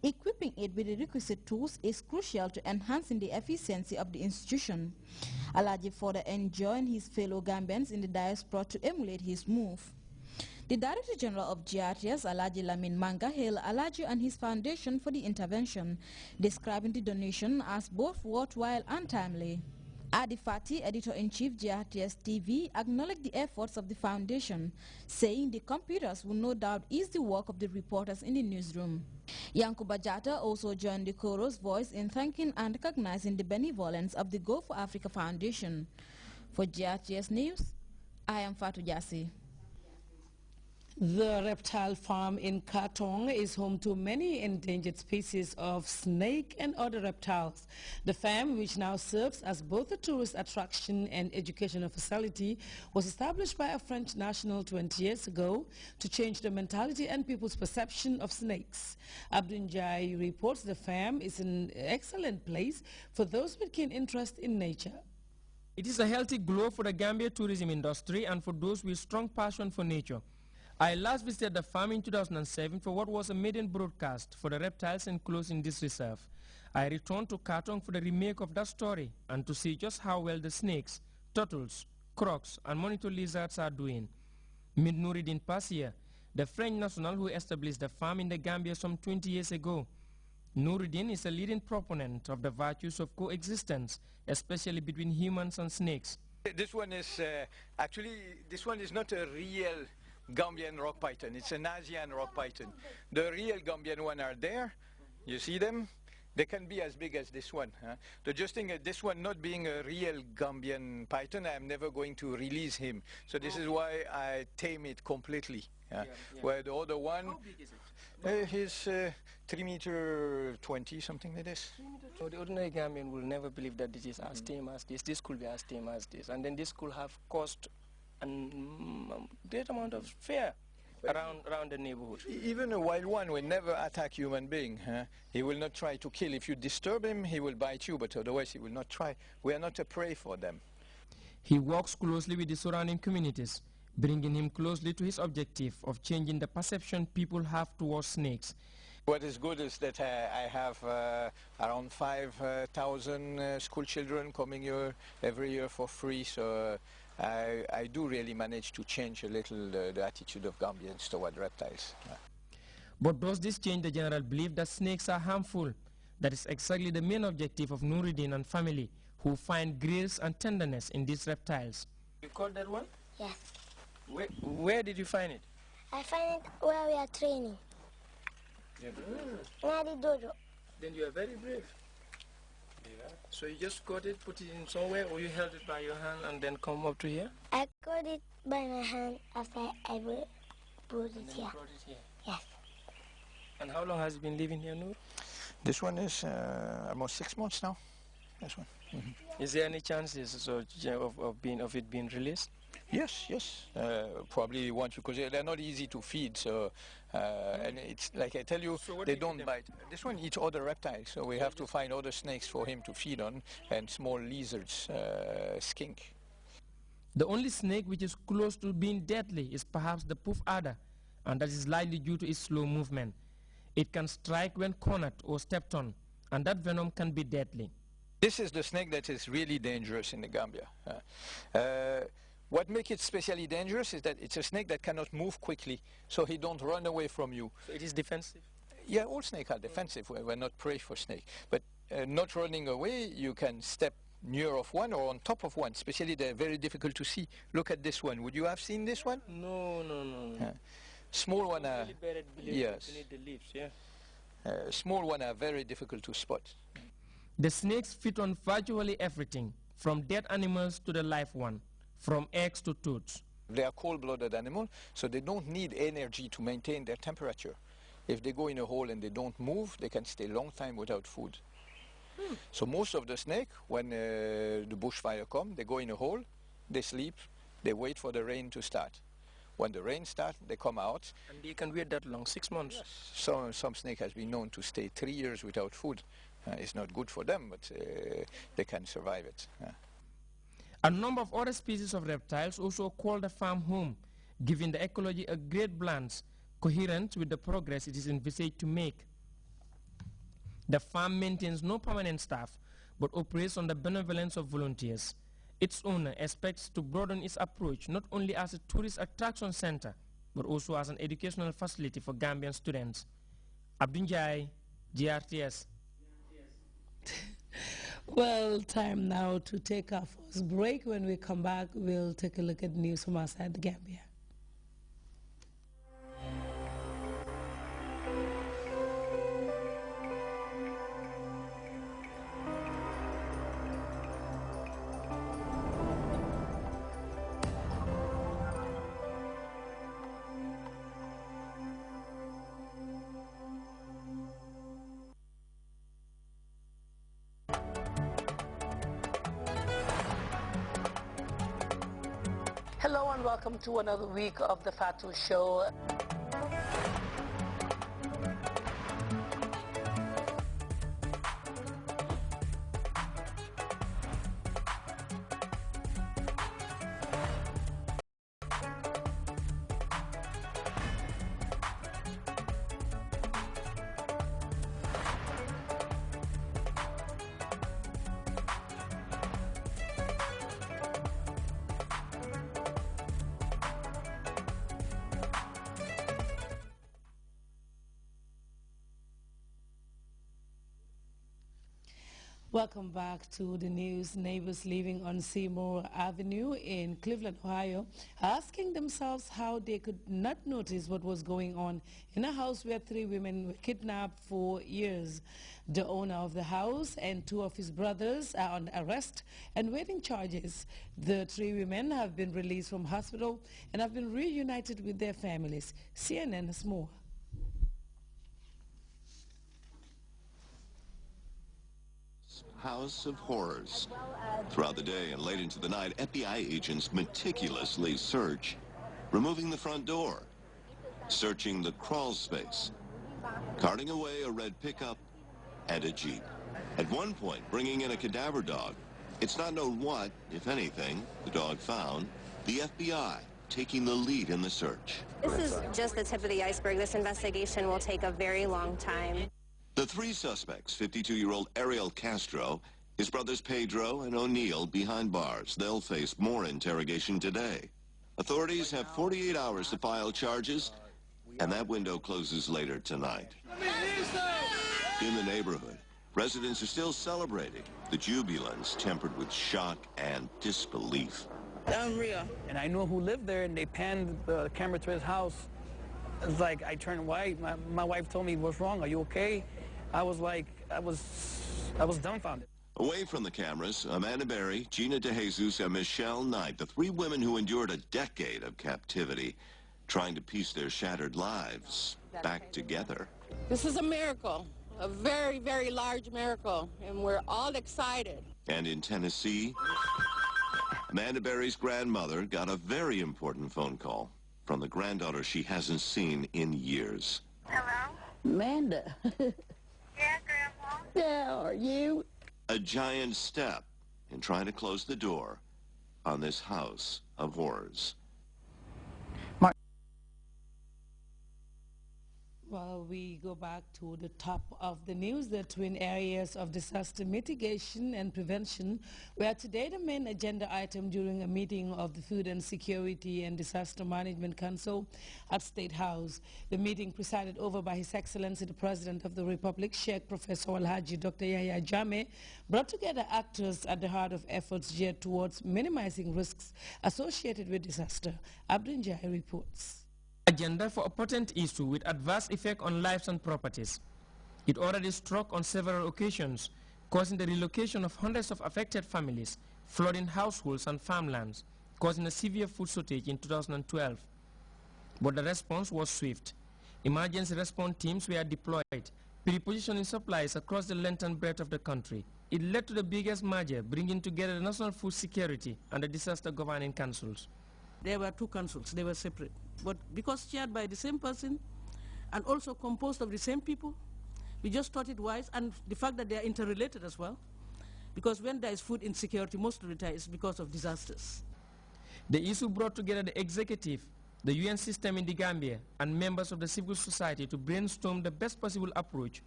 Equipping it with the requisite tools is crucial to enhancing the efficiency of the institution. Alaji further enjoined his fellow Gambians in the diaspora to emulate his move. The Director General of GRTS, Alaji Lamin Manga, hailed Alaji and his foundation for the intervention, describing the donation as both worthwhile and timely. Adi Fati, Editor-in-Chief, GRTS TV, acknowledged the efforts of the foundation, saying the computers will no doubt ease the work of the reporters in the newsroom. Yankuba Jatta also joined the chorus voice in thanking and recognizing the benevolence of the Go for Africa Foundation. For GRTS News, I am Fatou Jassi. The reptile farm in Katong is home to many endangered species of snake and other reptiles. The farm, which now serves as both a tourist attraction and educational facility, was established by a French national 20 years ago to change the mentality and people's perception of snakes. Abdul Njai reports the farm is an excellent place for those with keen interest in nature. It is a healthy glow for the Gambia tourism industry and for those with strong passion for nature. I last visited the farm in 2007 for what was a maiden broadcast for the reptiles enclosed in this reserve. I returned to Katong for the remake of that story and to see just how well the snakes, turtles, crocs and monitor lizards are doing. Meet Noureddin Passia, the French national who established the farm in the Gambia some 20 years ago. Noureddin is a leading proponent of the virtues of coexistence, especially between humans and snakes. This one is this one is not a real Gambian rock python. It's an Asian rock python. The real Gambian one are there. You see them? They can be as big as this one. The just thing is this one not being a real Gambian python, I'm never going to release him. So this is why I tame it completely. Where the other one, how big is it? He's 3.20 meters, something like this. So the ordinary Gambian will never believe that this is as tame as this. This could be as tame as this. And then this could have cost a great amount of fear around the neighborhood. Even a wild one will never attack human being. He will not try to kill. If you disturb him, he will bite you, but otherwise he will not try. We are not a prey for them. He works closely with the surrounding communities, bringing him closely to his objective of changing the perception people have towards snakes. What is good is that I have around 5,000 school children coming here every year for free, so I do really manage to change a little the attitude of Gambians toward reptiles. But does this change the general belief that snakes are harmful? That is exactly the main objective of Noureddin and family, who find grace and tenderness in these reptiles. You caught that one? Yes. Where did you find it? I find it where we are training. Yeah. Near the dojo. Then you are very brave. Yeah. So you just caught it, put it in somewhere, or you held it by your hand and then come up to here? I caught it by my hand after I brought it here. Brought it here? Yes. And how long has it been living here, Noor? This one is almost 6 months now. This one. Is there any chances of it being released? Yes, yes. Probably once, because they're not easy to feed. So, and it's like I tell you, so they don't bite. This one eats other reptiles, so we have to find other snakes for him to feed on, and small lizards, skink. The only snake which is close to being deadly is perhaps the poof adder, and that is likely due to its slow movement. It can strike when cornered or stepped on, and that venom can be deadly. This is the snake that is really dangerous in the Gambia. What makes it especially dangerous is that it's a snake that cannot move quickly, so he don't run away from you. So it is defensive? Yeah, all snakes are defensive. We're not prey for snake. But not running away, you can step near of one or on top of one. Especially they're very difficult to see. Look at this one. Would you have seen this one? No. Small one are, really bad at yes. Beneath the leaves, yeah. Small one are very difficult to spot. The snakes feed on virtually everything, from dead animals to the live one, from eggs to tooths. They are cold-blooded animals, so they don't need energy to maintain their temperature. If they go in a hole and they don't move, they can stay a long time without food. So most of the snake, when the bushfire comes, they go in a hole, they sleep, they wait for the rain to start. When the rain starts, they come out. And they can wait that long, 6 months? Yes. Some snake has been known to stay 3 years without food. It's not good for them, but they can survive it. A number of other species of reptiles also call the farm home, giving the ecology a great balance, coherent with the progress it is envisaged to make. The farm maintains no permanent staff, but operates on the benevolence of volunteers. Its owner expects to broaden its approach not only as a tourist attraction center, but also as an educational facility for Gambian students. Abdunjai, GRTS. Well, time now to take our first break. When we come back, we'll take a look at news from outside the Gambia. Hello and welcome to another week of the Fatu Show. Welcome back to the news. Neighbors living on Seymour Avenue in Cleveland, Ohio, are asking themselves how they could not notice what was going on in a house where 3 women were kidnapped for years. The owner of the house and 2 of his brothers are on arrest and waiting charges. The 3 women have been released from hospital and have been reunited with their families. CNN has more. House of Horrors. Throughout the day and late into the night, FBI agents meticulously search, removing the front door, searching the crawl space, carting away a red pickup and a Jeep. At one point, bringing in a cadaver dog. It's not known what, if anything, the dog found. The FBI taking the lead in the search. This is just the tip of the iceberg. This investigation will take a very long time. The 3 suspects, 52-year-old Ariel Castro, his brothers Pedro and O'Neill, behind bars. They'll face more interrogation today. Authorities have 48 hours to file charges, and that window closes later tonight. In the neighborhood, residents are still celebrating, the jubilance tempered with shock and disbelief. Unreal. And I know who lived there, and they panned the camera to his house. It's like I turned white. My wife told me, "What's wrong? Are you okay?" I was like, I was dumbfounded. Away from the cameras, Amanda Berry, Gina DeJesus, and Michelle Knight, the 3 women who endured a decade of captivity, trying to piece their shattered lives back together. This is a miracle, a very, very large miracle, and we're all excited. And in Tennessee, Amanda Berry's grandmother got a very important phone call from the granddaughter she hasn't seen in years. Hello? Amanda. Yeah, Grandma? Yeah, are you? A giant step in trying to close the door on this house of horrors. Well, we go back to the top of the news. The twin areas of disaster mitigation and prevention were today the main agenda item during a meeting of the Food and Security and Disaster Management Council at State House. The meeting, presided over by His Excellency the President of the Republic, Sheikh Professor Alhaji Dr. Yahya Jammeh, brought together actors at the heart of efforts geared towards minimizing risks associated with disaster. Abdul Njai reports. Agenda for a potent issue with adverse effect on lives and properties. It already struck on several occasions, causing the relocation of hundreds of affected families, flooding households and farmlands, causing a severe food shortage in 2012. But the response was swift. Emergency response teams were deployed, prepositioning supplies across the length and breadth of the country. It led to the biggest merger, bringing together the National Food Security and the Disaster Governing Councils. There were 2 councils, they were separate. But because chaired by the same person and also composed of the same people, we just thought it wise, and the fact that they are interrelated as well, because when there is food insecurity, most of the time it's because of disasters. The issue brought together the executive, the UN system in the Gambia, and members of the civil society to brainstorm the best possible approach